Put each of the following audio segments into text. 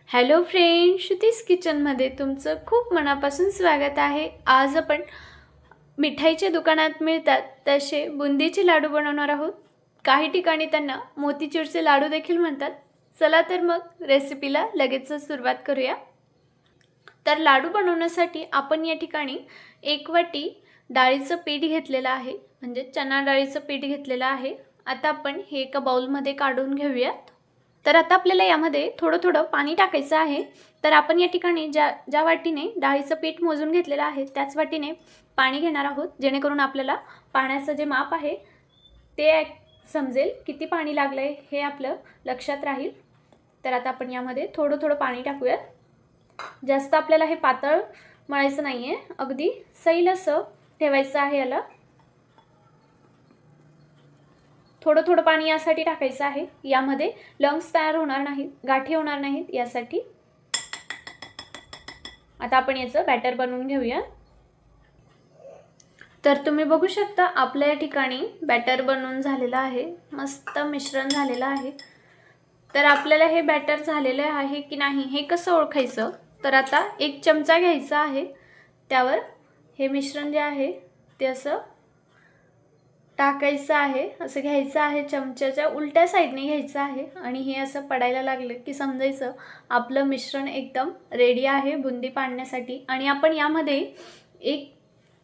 Hello friend, Shruti's किचनमध्ये तुमचं खूप मनापासून स्वागत आहे। आज आपण मिठाईच्या दुकानात मिळतात तसे बुंदीचे लाडू बनवणार आहोत। काही ठिकाणी त्यांना मोतीचूरचे लाडू देखील म्हणतात। चला तर मग रेसिपीला लगेच सुरुवात करूया। तर लाडू बनवण्यासाठी आपण या ठिकाणी 1 वाटी डाळीचं पीठ घेतलेलं आहे, म्हणजे चना डाळीचं पीठ घेतलेलं आहे। आता आपण हे एका बाउलमध्ये काढून घेऊयात। तर आता आपल्याला यामध्ये थोडं पाणी टाकायचं आहे। तर आपण या ठिकाणी ज्या वाटीने डाळीचं पीठ मोजून घेतलेलं आहे त्याच वाटीने पाणी घेणार आहोत, जेणेकरून आपल्याला पाण्याचं जे माप आहे ते समजेल, किती पाणी लागलंय हे आपलं लक्षात राहील। तर आता आपण यामध्ये थोडं पाणी टाकूयात। जास्त आपल्याला हे पातळ मळायचं नाहीये, अगदी सैल असं ठेवायचं आहे याला। थोडं पाणी यासाठी टाकायचं आहे, यामध्ये लम्स तयार होणार नाहीत, गाठी होणार नाहीत यासाठी। आता आपण याचं बॅटर बनवून घेऊया। तर तुम्ही बघू शकता आपल्या या ठिकाणी बॅटर बनवून झालेलं आहे, मस्त मिश्रण झालेलं आहे। तर आपल्याला हे बॅटर झालेलं आहे की नाही हे कसं ओळखायचं? तर आता 1 चमचा घ्यायचा आहे, त्यावर हे मिश्रण जे आहे ते असं टाकायचं आहे। असं घ्यायचं आहे, चमच्याच्या उलट्या साइडने घ्यायचं आहे आणि हे असं पडायला लागलं की समजायचं आपलं मिश्रण एकदम रेडी आहे बुंदी पाडण्यासाठी। आणि आपण यामध्ये 1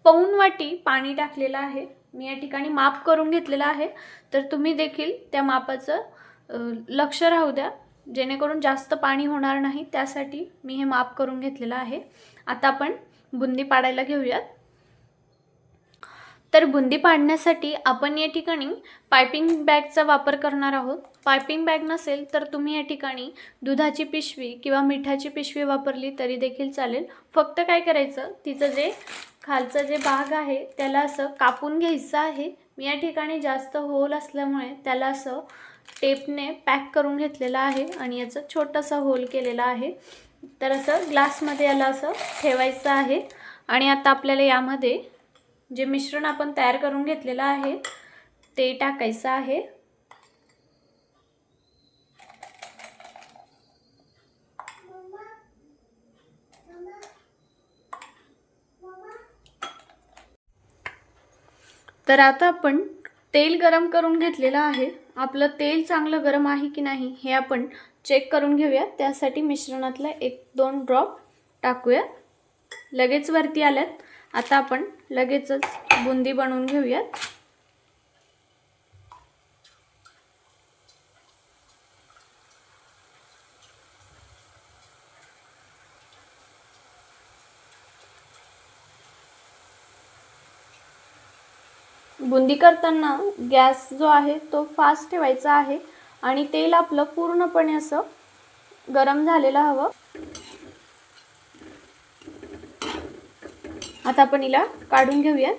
पाऊण वाटी पाणी टाकलेलं आहे। मी या ठिकाणी माप करून घेतलेलं आहे, तर तुम्ही देखील त्या मापाचं लक्ष राहू द्या, जेणेकरून जास्त पाणी होणार नाही, त्यासाठी मी हे माप करून घेतलेलं आहे। आता आपण बुंदी पाडायला घेऊयात। तर बुंदी पाडण्यासाठी आपण या ठिकाणी पाइपिंग बॅगचा वापर करणार आहोत। पाइपिंग बॅग नसेल तर तुम्ही या ठिकाणी दुधाची पिशवी किंवा मिठाची पिशवी वापरली तरी देखील चालेल। फक्त काय करायचं, तिचं जे खालचं जे भाग आहे त्याला असं कापून घ्यायचं आहे। मी या ठिकाणी जास्त होल असल्यामुळे त्याला असं टेपने पॅक करून घेतलेलं आहे आणि याचं छोटासा होल केलेला आहे। तर असं ग्लासमध्ये याला असं ठेवायचं आहे आणि आता आपल्याला यामध्ये जे मिश्रण आपण तयार करून घेतलेलं आहे ते टाकायचं आहे। तर आता आपण तेल गरम करून घेतलेलं आहे। आपलं तेल चांगलं गरम आहे की नाही हे आपण चेक करून घेऊया। त्यासाठी मिश्रणातला 1-2 ड्रॉप टाकूया। लगेच वरती आल्यात। आता आपण लगेचच बुंदी बनवून घेऊयात। बुंदी करताना गॅस जो आहे तो फास्ट ठेवायचा आहे आणि तेल आपलं पूर्णपणे असं गरम झालेलं हवं। आता आपण हिला काढून घेऊया।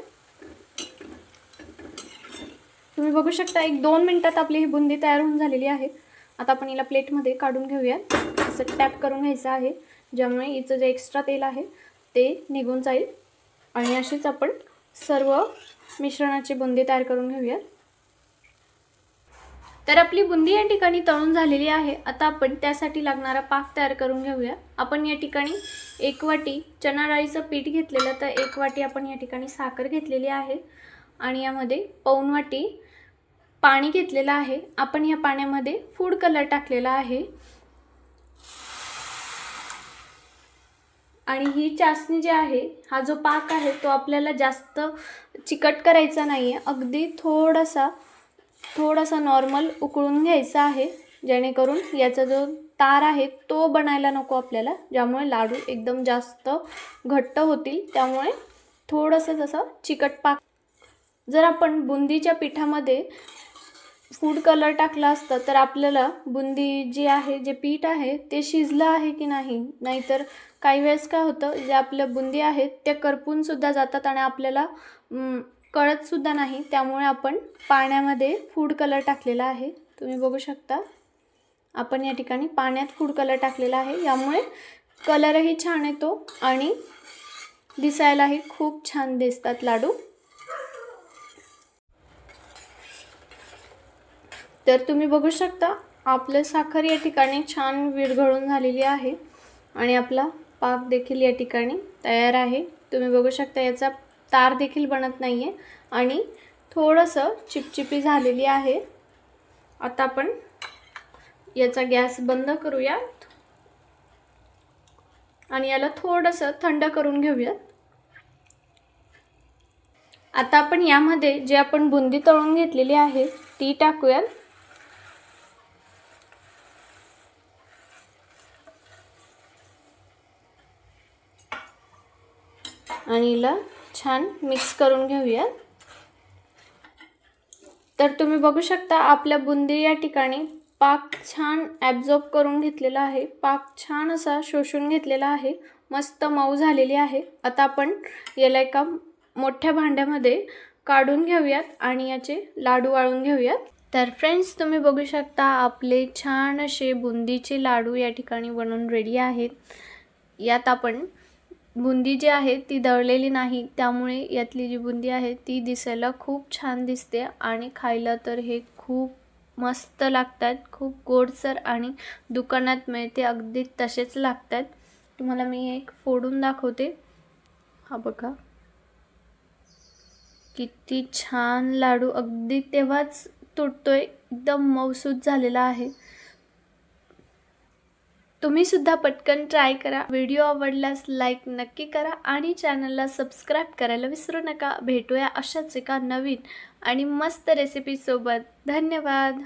तुम्ही बघू शकता 1-2 मिनिटात आपली ही बुंदी तयार होऊन झालेली आहे। आता आपण हिला प्लेटमध्ये काढून घेऊया। असं टॅप करून घ्यायचं आहे, ज्यामुळे हिचं जे एक्स्ट्रा तेल आहे ते निघून जाईल। आणि अशीच आपण सर्व मिश्रणाची बुंदी तयार करून घेऊया। तर आपली बुंदी या ठिकाणी तळून झालेली आहे। आता आपण त्यासाठी लागणारा पाक तयार करून घेऊया। आपण या ठिकाणी 1 वाटी चना डाळीचं पीठ घेतलेलं, तर 1 वाटी आपण या ठिकाणी साखर घेतलेली आहे आणि यामध्ये पाऊण वाटी पाणी घेतलेलं आहे। आपण या पाण्यामध्ये फूड कलर टाकलेला आहे आणि ही चासणी जी आहे, हा जो पाक आहे तो आपल्याला जास्त चिकट करायचा नाहीये, अगदी थोडासा नॉर्मल उकळून घ्यायचा आहे, जेणेकरून याचा जो तार आहे तो बनायला नको आपल्याला, ज्यामुळे लाडू एकदम जास्त घट्ट होतील। त्यामुळे थोडंसं जसं चिकट पाक। जर आपण बुंदीच्या पिठामध्ये फूड कलर टाकला असता तर आपल्याला बुंदी जी आहे, जे पीठ आहे ते शिजलं आहे की नाही, नाहीतर काही वेळेस काय होतं, जे आपल्या बुंदी आहेत ते करपून सुद्धा जातात आणि आपल्याला कळत सुद्धा नाही। त्यामुळे आपण पाण्यामध्ये फूड कलर टाकलेला आहे। तुम्ही बघू शकता आपण या ठिकाणी पाण्यात फूड कलर टाकलेला आहे, यामुळे कलरही छान येतो आणि दिसायलाही खूप छान दिसतात लाडू। तर तुम्ही बघू शकता आपलं साखर या ठिकाणी छान विरघळून झालेली आहे आणि आपला पाक देखील या ठिकाणी तयार आहे। तुम्ही बघू शकता याचा तार देखील बनत नाहीये आणि थोडंसं चिपचिपी झालेली आहे। आता आपण याचा गॅस बंद करूया आणि याला थोडंसं थंड करून घेऊया। आता आपण यामध्ये जे आपण बुंदी तळून घेतलेली आहे ती टाकूया आणि हिला छान मिक्स करून घेऊया। तर तुम्ही बघू शकता आपल्या बुंदी या ठिकाणी पाक छान ॲब्झॉर्ब करून घेतलेला आहे। पाक छान असा शोषून घेतलेला आहे, मस्त मऊ झालेली आहे। आता आपण याला एका मोठ्या भांड्यामध्ये काढून घेऊयात आणि याचे लाडू वाळून घेऊयात। तर फ्रेंड्स, तुम्ही बघू शकता आपले छान असे बुंदीचे लाडू या ठिकाणी बनवून रेडी आहेत। यात आपण बुंदी जी आहे ती दळलेली नाही, त्यामुळे यातली जी बुंदी आहे ती दिसायला खूप छान दिसते आणि खायला तर हे खूप मस्त लागतात, खूप गोडसर आणि दुकानात मिळते अगदी तसेच लागतात। तुम्हाला मी एक फोडून दाखवते। हा बघा किती छान लाडू, अगदी तेव्हाच तुटतोय, एकदम मऊसूत झालेला आहे। तुम्ही सुद्धा पटकन ट्राय करा। व्हिडिओ आवडल्यास लाईक नक्की करा आणि चॅनलला सबस्क्राइब करायला विसरू नका। भेटूया अशाच एका नवीन आणि मस्त रेसिपी सोबत। धन्यवाद।